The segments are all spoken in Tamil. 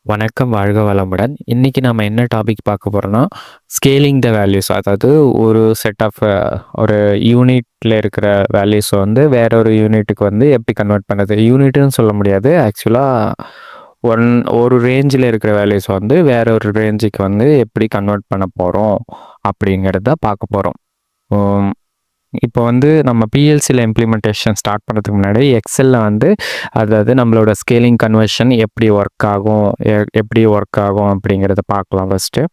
வணக்கம், வாழ்க வளமுடன். இன்னைக்கு நம்ம என்ன டாபிக் பார்க்க போறோம்னா, ஸ்கேலிங் த வேல்யூஸ். அதாவது ஒரு செட் ஆஃப் ஒரு யூனிட்ல இருக்கிற வேல்யூஸ வந்து வேற ஒரு யூனிட்டுக்கு வந்து எப்படி கன்வெர்ட் பண்ணுறது? யூனிட்ன்னு சொல்ல முடியாது. ஆக்சுவலா ஒன் ஒரு ரேஞ்சில இருக்கிற வேல்யூஸ வந்து வேற ஒரு ரேஞ்சுக்கு வந்து எப்படி கன்வெர்ட் பண்ண போறோம்? அப்படிங்கிறத பார்க்க போறோம். ம். இப்போ வந்து நம்ம பிஎல்சியில் இம்ப்ளிமெண்டேஷன் ஸ்டார்ட் பண்ணுறதுக்கு முன்னாடி எக்ஸலில் வந்து அதாவது நம்மளோட ஸ்கேலிங் கன்வர்ஷன் எப்படி ஒர்க் ஆகும் எப்படி ஒர்க் ஆகும் அப்படிங்கிறத பார்க்கலாம் ஃபஸ்ட்டு.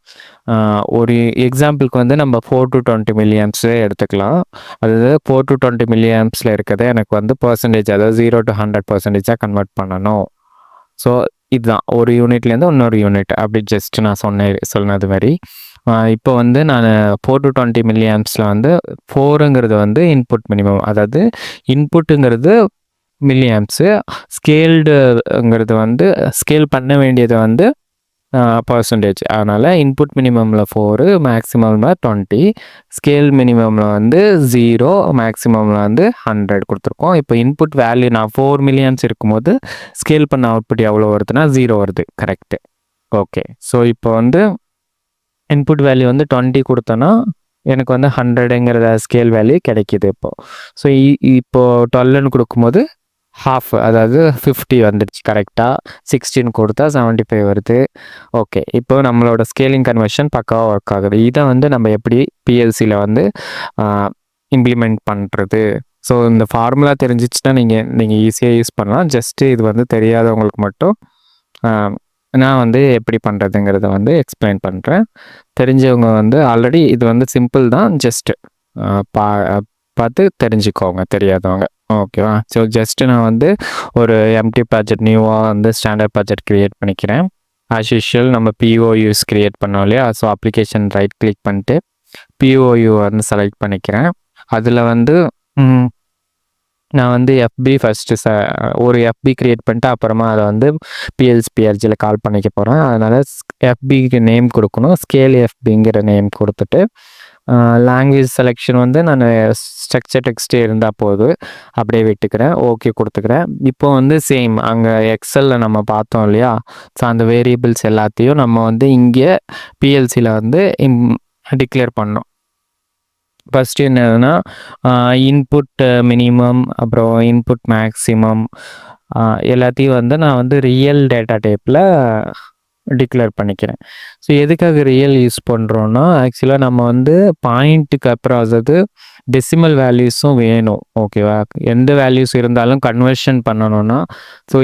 ஒரு எக்ஸாம்பிளுக்கு வந்து நம்ம 4 to 20 milliamps எடுத்துக்கலாம். அதாவது 4 to 20 milliampsல இருக்கிறத எனக்கு வந்து பர்சன்டேஜ், அதாவது 0 to 100% கன்வெர்ட் பண்ணணும். ஸோ இதுதான் ஒரு யூனிட்லேருந்து இன்னொரு யூனிட் அப்படி ஜஸ்ட் நான் சொன்னது மாதிரி. இப்போ வந்து நான் 4 to 20 milliampsல வந்து 4ங்கிறது வந்து இன்புட் மினிமம். அதாவது இன்புட்டுங்கிறது மில்லியாம்ப்ஸு, ஸ்கேல்டுங்கிறது வந்து ஸ்கேல் பண்ண வேண்டியது வந்து பர்சன்டேஜ். அதனால் இன்புட் மினிமமில் 4, மேக்ஸிமமில் 20, ஸ்கேல் மினிமமில் வந்து 0, மேக்ஸிமமில் வந்து 100 கொடுத்துருக்கோம். இப்போ இன்புட் வேல்யூ நான் 4 மில்லியன்ஸ் இருக்கும்போது ஸ்கேல் பண்ண அவுட்புட் எவ்வளோ வருதுன்னா 0 வருது. கரெக்டு. ஓகே. ஸோ இப்போ வந்து இன்புட் வேல்யூ வந்து 20 கொடுத்தோன்னா எனக்கு வந்து 100ங்கிற ஸ்கேல் வேல்யூ கிடைக்கிது இப்போது. ஸோ இப்போது 12ன்னு கொடுக்கும்போது ஹாஃப், அதாவது 50 வந்துடுச்சு கரெக்டாக. 16 கொடுத்தா 75 வருது. ஓகே. இப்போ நம்மளோட ஸ்கேலிங் கன்வர்ஷன் பக்காவாக ஒர்க் ஆகுது. இதை வந்து நம்ம எப்படி பிஎல்சியில் வந்து இம்ப்ளிமெண்ட் பண்ணுறது? ஸோ இந்த ஃபார்முலா தெரிஞ்சிச்சுன்னா நீங்கள் ஈஸியாக யூஸ் பண்ணலாம். ஜஸ்ட்டு இது வந்து தெரியாதவங்களுக்கு மட்டும் நான் வந்து எப்படி பண்ணுறதுங்கிறத வந்து எக்ஸ்பிளைன் பண்ணுறேன். தெரிஞ்சவங்க வந்து ஆல்ரெடி இது வந்து சிம்பிள் தான், ஜஸ்ட்டு பார்த்து தெரிஞ்சுக்கோங்க தெரியாதவங்க. ஓகேவா? ஸோ ஜஸ்ட்டு நான் வந்து ஒரு எம்டி ப்ராஜெக்ட் நியூவாக வந்து ஸ்டாண்டர்ட் ப்ராஜெக்ட் க்ரியேட் பண்ணிக்கிறேன். ஆஸ் யூஷுவல் நம்ம பிஓயூஸ் க்ரியேட் பண்ணோம் இல்லையா? ஸோ அப்ளிகேஷன் ரைட் கிளிக் பண்ணிட்டு பிஓயூ வந்து செலக்ட் பண்ணிக்கிறேன். அதில் வந்து நான் வந்து எஃபி ஃபஸ்ட்டு ஒரு எஃபி க்ரியேட் பண்ணிட்டு அப்புறமா அதை வந்து பிஎர்ஜியில் கால் பண்ணிக்க போகிறேன். அதனால் எஃபிக்கு நேம் கொடுக்கணும். ஸ்கேல் எஃபிங்கிற நேம் கொடுத்துட்டு லாங்குவேஜ் செலெக்ஷன் வந்து நான் ஸ்ட்ரக்சர் டெக்ஸ்ட்டே இருந்தால் போதும், அப்படியே விட்டுக்கிறேன். ஓகே கொடுத்துக்கிறேன். இப்போ வந்து சேம் அங்கே எக்ஸலில் நம்ம பார்த்தோம் இல்லையா? ஸோ அந்த வேரியபிள்ஸ் எல்லாத்தையும் நம்ம வந்து இங்கே பிஎல்சியில் வந்து டிக்ளேர் பண்ணோம். ஃபஸ்ட்டு என்னதுன்னா இன்புட் மினிமம், அப்புறம் இன்புட் மேக்ஸிமம் எல்லாத்தையும் வந்து நான் வந்து ரியல் டேட்டா டைப்பில் டிக்ளேர் பண்ணிக்கிறேன். ஸோ எதுக்காக ரியல் யூஸ் பண்ணுறோன்னா, ஆக்சுவலாக நம்ம வந்து பாயிண்ட்டுக்கு அப்புறம் அதாவது டெசிமல் வேல்யூஸும் வேணும். ஓகேவா? எந்த வேல்யூஸ் இருந்தாலும் கன்வர்ஷன் பண்ணணும்னா ஸோ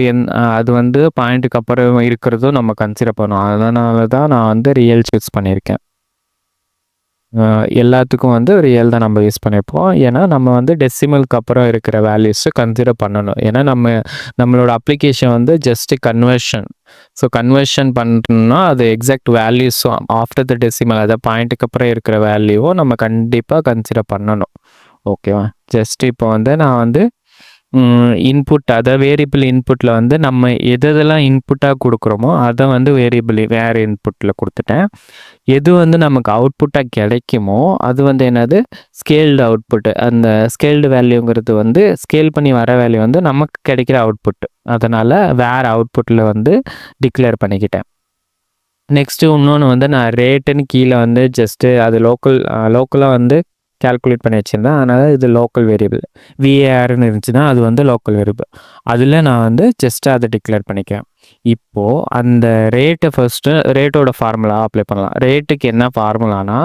அது வந்து பாயிண்ட்டுக்கு அப்புறம் இருக்கிறதும் நம்ம கன்சிடர் பண்ணணும். அதனால தான் நான் வந்து ரியல் சூஸ் பண்ணியிருக்கேன். எல்லாத்துக்கும் வந்து ரியல் தான் நம்ம யூஸ் பண்ணியிருப்போம். ஏன்னா நம்ம வந்து டெசிமலுக்கு அப்புறம் இருக்கிற வேல்யூஸை கன்சிடர் பண்ணணும். ஏன்னா நம்மளோட அப்ளிகேஷன் வந்து ஜஸ்ட்டு கன்வர்ஷன். ஸோ கன்வர்ஷன் பண்ணணும்னா அது எக்ஸாக்ட் வேல்யூஸும் ஆஃப்டர் த டெசிமல், அதாவது பாயிண்ட்டுக்கு அப்புறம் இருக்கிற வேல்யூவும் நம்ம கண்டிப்பாக கன்சிடர் பண்ணணும். ஓகேவா? ஜஸ்ட் இப்போ வந்து நான் வந்து இன்புட், அதாவது வேரியபிள் இன்புட்டில் வந்து நம்ம எதெல்லாம் இன்புட்டாக கொடுக்குறோமோ அதை வந்து வேறு இன்புட்டில் கொடுத்துட்டேன். எது வந்து நமக்கு அவுட்புட்டாக கிடைக்குமோ அது வந்து என்னது, ஸ்கேல்டு அவுட்புட்டு. அந்த ஸ்கேல்டு வேல்யூங்கிறது வந்து ஸ்கேல் பண்ணி வர வேல்யூ வந்து நமக்கு கிடைக்கிற அவுட்புட்டு. அதனால் வேறு அவுட்புட்டில் வந்து டிக்ளேர் பண்ணிக்கிட்டேன். நெக்ஸ்ட்டு இன்னொன்று வந்து நான் ரேட்டுன்னு கீழே வந்து ஜஸ்ட்டு அது லோக்கலாக வந்து கால்குலேட் பண்ணி வச்சுருந்தேன். அதனால் இது லோக்கல் வேரியபிள். விஏஆர்னு இருந்துச்சுன்னா அது வந்து லோக்கல் வேரியபிள். அதில் நான் வந்து ஜஸ்ட்டு அதை டிக்ளேர் பண்ணிக்கிறேன். இப்போது அந்த ரேட்டோட ஃபார்முலா அப்ளை பண்ணலாம். ரேட்டுக்கு என்ன ஃபார்முலானா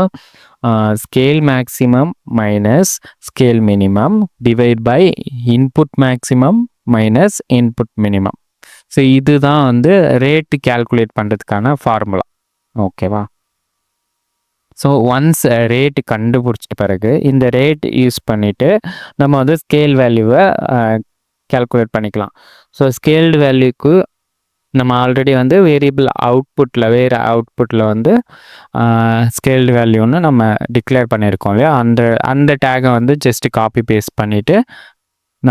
scale maximum minus scale minimum divide by input maximum minus input minimum. So இதுதான் வந்து ரேட்டு கேல்குலேட் பண்ணுறதுக்கான ஃபார்முலா. ஓகேவா? ஸோ ஒன்ஸ் ரேட்டு கண்டுபிடிச்சிட்ட பிறகு இந்த ரேட் யூஸ் பண்ணிவிட்டு நம்ம வந்து ஸ்கேல் வேல்யூவை கேல்குலேட் பண்ணிக்கலாம். ஸோ ஸ்கேல்டு வேல்யூக்கு நம்ம ஆல்ரெடி வந்து வேரியபிள் வேறு அவுட்புட்டில் வந்து ஸ்கேல்டு வேல்யூன்னு நம்ம டிக்ளேர் பண்ணியிருக்கோம் இல்லையா? அந்த டேகை வந்து ஜஸ்ட்டு காப்பி பேஸ்ட் பண்ணிவிட்டு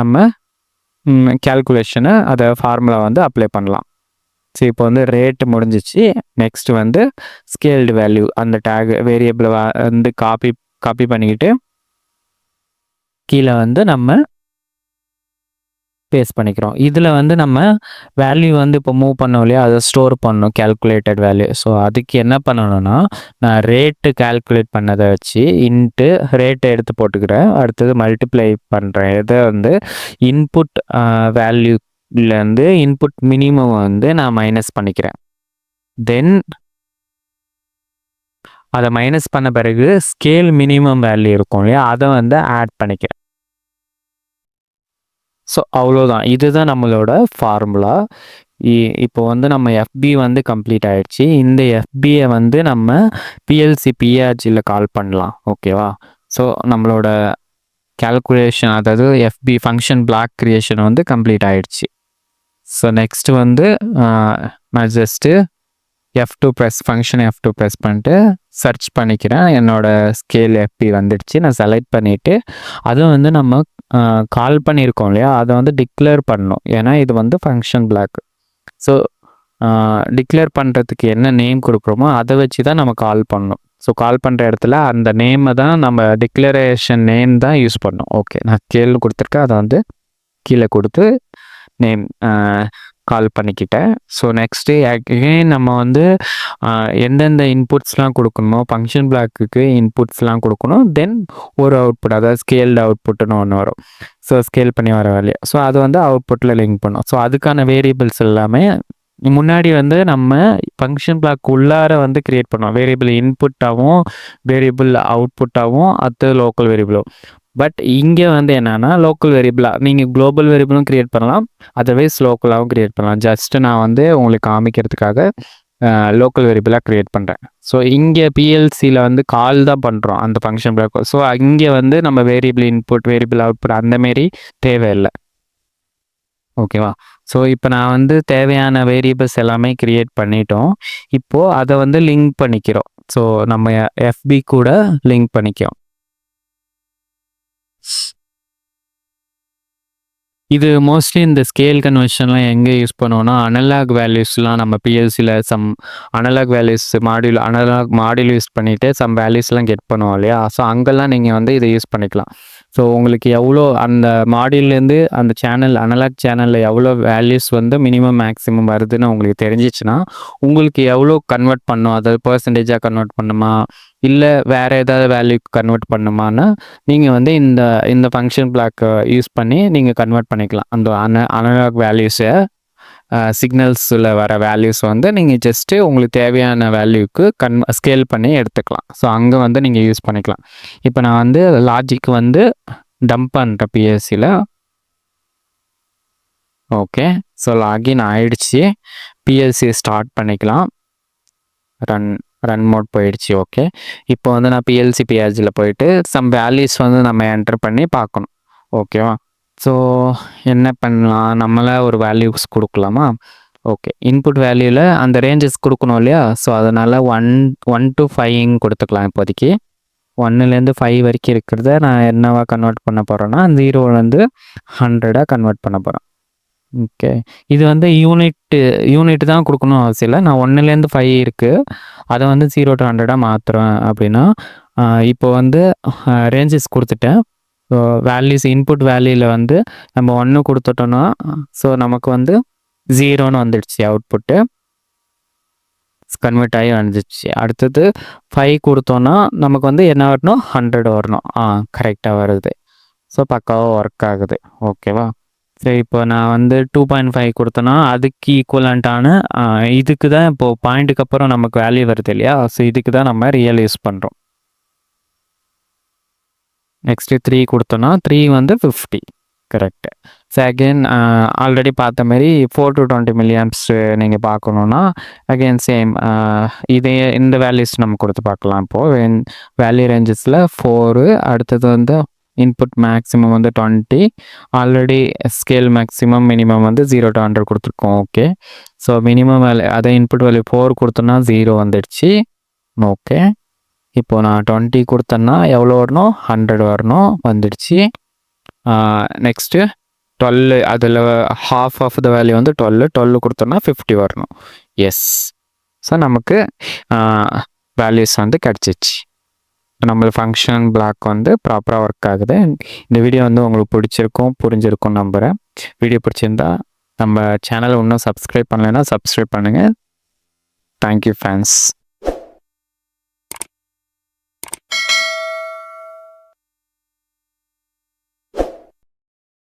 நம்ம கேல்குலேஷனை அதை ஃபார்முலா வந்து அப்ளை பண்ணலாம். ஸோ இப்போ வந்து ரேட்டு முடிஞ்சிச்சு. நெக்ஸ்ட் வந்து ஸ்கேல்டு வேல்யூ அந்த டேக் வேரியபிளை வந்து காப்பி பண்ணிக்கிட்டு கீழே வந்து நம்ம பேஸ்ட் பண்ணிக்கிறோம். இதில் வந்து நம்ம வேல்யூ வந்து இப்போ மூவ் பண்ணோம் இல்லையா, அதை ஸ்டோர் பண்ணணும் கேல்குலேட்டட் வேல்யூ. ஸோ அதுக்கு என்ன பண்ணணும்னா, நான் ரேட்டு கேல்குலேட் பண்ணதை வச்சு இன்ட்டு ரேட்டை எடுத்து போட்டுக்கிறேன். அடுத்தது மல்டிப்ளை பண்ணுறேன். இதை வந்து இன்புட் வேல்யூலேருந்து இன்புட் மினிமம் வந்து நான் மைனஸ் பண்ணிக்கிறேன். தென் அதை மைனஸ் பண்ண பிறகு ஸ்கேல் மினிமம் வேல்யூ இருக்கும் இல்லையா, அதை வந்து ஆட் பண்ணிக்கிறேன். ஸோ அவ்வளோதான். இதுதான் நம்மளோட ஃபார்முலா. இப்போ வந்து நம்ம எஃப்பி வந்து கம்ப்ளீட் ஆயிடுச்சு. இந்த எஃப்பியை வந்து நம்ம பிஎல்சி பிஆர்ஜியில் கால் பண்ணலாம். ஓகேவா? ஸோ நம்மளோட கேல்குலேஷன், அதாவது எஃப்பி ஃபங்க்ஷன் பிளாக் கிரியேஷன் வந்து கம்ப்ளீட் ஆயிடுச்சு. ஸோ நெக்ஸ்ட் வந்து நான் just F2 press function F2 press பண்ணிட்டு சர்ச் பண்ணிக்கிறேன். என்னோட ஸ்கேல் எஃப்பி வந்துடுச்சு. நான் செலக்ட் பண்ணிவிட்டு அதுவும் வந்து நம்ம கால் பண்ணியிருக்கோம் இல்லையா, அதை வந்து டிக்ளேர் பண்ணணும். ஏன்னா இது வந்து ஃபங்க்ஷன் பிளாக். ஸோ டிக்ளேர் பண்ணுறதுக்கு என்ன நேம் கொடுக்குறோமோ அதை வச்சு தான் நம்ம கால் பண்ணணும். ஸோ கால் பண்ணுற இடத்துல அந்த நேமை தான் நம்ம டிக்ளரேஷன் நேம் தான் யூஸ் பண்ணணும். ஓகே, நான் கீழே கொடுத்துருக்கேன், அதை வந்து கீழே கொடுத்து நேம் கால் பண்ணிக்கிட்டேன். ஸோ நெக்ஸ்ட்டு அகெயின் நம்ம வந்து எந்தெந்த இன்புட்ஸ்லாம் கொடுக்கணுமோ ஃபங்க்ஷன் பிளாக்குக்கு இன்புட்ஸ்லாம் கொடுக்கணும். தென் ஒரு அவுட்புட், அதாவது ஸ்கேல்டு அவுட்புட்டுன்னு ஒன்று வரும். ஸோ ஸ்கேல் பண்ணி வர வேலையை ஸோ அது வந்து அவுட்புட்டில் லிங்க் பண்ணும். ஸோ அதுக்கான வேரியபிள்ஸ் எல்லாமே முன்னாடி வந்து நம்ம ஃபங்க்ஷன் பிளாக் உள்ளார வந்து கிரியேட் பண்ணுவோம். வேரியபிள் இன்புட்டாகவும் வேரியபிள் அவுட்புட்டாகவும் அது லோக்கல் வேரியபிளும். பட் இங்கே வந்து என்னென்னா லோக்கல் வேரியபிளாக நீங்கள் குளோபல் வேரியபிளும் க்ரியேட் பண்ணலாம், அதர்வைஸ் லோக்கலாகவும் க்ரியேட் பண்ணலாம். ஜஸ்ட்டு நான் வந்து உங்களுக்கு காமிக்கிறதுக்காக லோக்கல் வேரியபிளாக க்ரியேட் பண்ணுறேன். ஸோ இங்கே பிஎல்சியில் வந்து கால் தான் பண்ணுறோம் அந்த ஃபங்க்ஷன் பிளாக். ஸோ இங்கே வந்து நம்ம வேரியபிள் இன்புட் வேரியபிள் அவுட்புட் அந்தமாரி தேவையில்லை. ஓகேவா? ஸோ இப்போ நான் வந்து தேவையான வேரியபிள்ஸ் எல்லாமே க்ரியேட் பண்ணிட்டோம். இப்போது அதை வந்து லிங்க் பண்ணிக்கிறோம். ஸோ நம்ம எஃப்பி கூட லிங்க் பண்ணிக்கிறோம். இது மோஸ்ட்லி இந்த ஸ்கேல் கன்வர்ஷன்லாம் எங்கே யூஸ் பண்ணுவோம்னா, அனலாக் வேல்யூஸ்லாம் நம்ம பிஎல்சியில் some analog values analog module use பண்ணிவிட்டு சம் வேல்யூஸ்லாம் கெட் பண்ணுவோம் இல்லையா, ஸோ அங்கெல்லாம் நீங்கள் வந்து இதை யூஸ் பண்ணிக்கலாம். ஸோ உங்களுக்கு எவ்வளோ அந்த மாடியூல்லேருந்து அந்த சேனல் அனலாக் சேனலில் எவ்வளோ வேல்யூஸ் வந்து மினிமம் மேக்ஸிமம் வருதுன்னு உங்களுக்கு தெரிஞ்சிச்சுன்னா, உங்களுக்கு எவ்வளோ கன்வெர்ட் பண்ணும், அதாவது பர்சன்டேஜாக கன்வெர்ட் பண்ணுமா இல்லை வேறு ஏதாவது வேல்யூக்கு கன்வெர்ட் பண்ணுமான்னா நீங்கள் வந்து இந்த ஃபங்க்ஷன் பிளாக்கை யூஸ் பண்ணி நீங்கள் கன்வெர்ட் பண்ணிக்கலாம். அந்த அனலாக் வேல்யூஸை சிக்னல்ஸில் வர வேல்யூஸ் வந்து நீங்கள் ஜஸ்ட்டு உங்களுக்கு தேவையான வேல்யூக்கு ஸ்கேல் பண்ணி எடுத்துக்கலாம். ஸோ அங்கே வந்து நீங்கள் யூஸ் பண்ணிக்கலாம். இப்போ நான் வந்து லாஜிக் வந்து டம்ப் பண்ணுறேன் பிஎஸ்சியில். ஓகே, ஸோ லாகின் ஆயிடுச்சு. பிஎல்சி ஸ்டார்ட் பண்ணிக்கலாம். ரன் மோட் போயிடுச்சு. ஓகே, இப்போ வந்து நான் பிஎல்சி பிஆர்ஜியில் போயிட்டு சம் வேல்யூஸ் வந்து நம்ம என்டர் பண்ணி பார்க்கணும். ஓகேவா? ஸோ என்ன பண்ணலாம், நம்மளே ஒரு வேல்யூஸ் கொடுக்கலாமா? ஓகே, இன்புட் வேல்யூவில் அந்த ரேஞ்சஸ் கொடுக்கணும் இல்லையா, ஸோ அதனால் 1 to 5 கொடுத்துக்கலாம். இப்போதைக்கு 1லேருந்து 5 வரைக்கும் இருக்கிறத நான் என்னவா கன்வெர்ட் பண்ண போகிறேன்னா 0லேருந்து 100 கன்வெர்ட் பண்ண போகிறேன். ஓகே, இது வந்து யூனிட் தான் கொடுக்கணும் அவசியம் இல்லை. நான் 1லேருந்து 5 இருக்குது, அதை வந்து 0 to 100 மாற்றுறேன் அப்படின்னா இப்போ வந்து ரேஞ்சஸ் கொடுத்துட்டேன். ஸோ வேல்யூஸ் இன்புட் வேல்யூவில் வந்து நம்ம 1 கொடுத்துட்டோன்னா ஸோ நமக்கு வந்து 0ன்னு வந்துடுச்சு, அவுட்புட்டு கன்வெர்ட் ஆகி வந்துடுச்சு. அடுத்தது 5 கொடுத்தோன்னா நமக்கு வந்து என்ன வரணும், 100 வரணும். கரெக்டாக வருது. ஸோ பக்காவாக ஒர்க் ஆகுது. ஓகேவா? சரி, இப்போ நான் வந்து 2.5 கொடுத்தேன்னா அதுக்கு ஈக்குவலண்ட்டான இதுக்கு தான் இப்போது பாயிண்ட்டுக்கு அப்புறம் நமக்கு வேல்யூ வருது இல்லையா, ஸோ இதுக்கு தான் நம்ம ரியல் யூஸ் பண்ணுறோம். நெக்ஸ்ட்டு 3 கொடுத்தோன்னா 3 வந்து 50. கரெக்டு. ஸோ அகெயின் ஆல்ரெடி பார்த்த மாதிரி 4 to 20 milliamps நீங்கள் பார்க்கணுன்னா அகெயின் சேம் இந்த வேல்யூஸ் நம்ம கொடுத்து பார்க்கலாம். இப்போது வேல்யூ ரேஞ்சஸில் 4, அடுத்தது வந்து இன்புட் மேக்ஸிமம் வந்து 20, ஆல்ரெடி ஸ்கேல் மேக்ஸிமம் மினிமம் வந்து 0 to 100 கொடுத்துருக்கோம். ஓகே, ஸோ மினிமம் வேல்யூ அதை இன்புட் வேல்யூ 4 கொடுத்தோன்னா 0 வந்துடுச்சு. ஓகே, இப்போ நான் 20 கொடுத்தேன்னா எவ்வளோ வரணும், 100 வரணும், வந்துடுச்சு. நெக்ஸ்ட்டு 12, அதில் half ஆஃப் த வேல்யூ வந்து 12 கொடுத்தோன்னா 50 வரணும். எஸ், ஸோ நமக்கு வேல்யூஸ் வந்து கிடச்சிச்சு. நம்ம ஃபங்க்ஷன் பிளாக் வந்து ப்ராப்பராக ஒர்க் ஆகுது. இந்த வீடியோ வந்து உங்களுக்கு பிடிச்சிருக்கும் புரிஞ்சிருக்கும் நம்புகிறேன். வீடியோ பிடிச்சிருந்தா நம்ம சேனலை இன்னும் சப்ஸ்கிரைப் பண்ணலைன்னா சப்ஸ்கிரைப் பண்ணுங்கள். Thank you friends.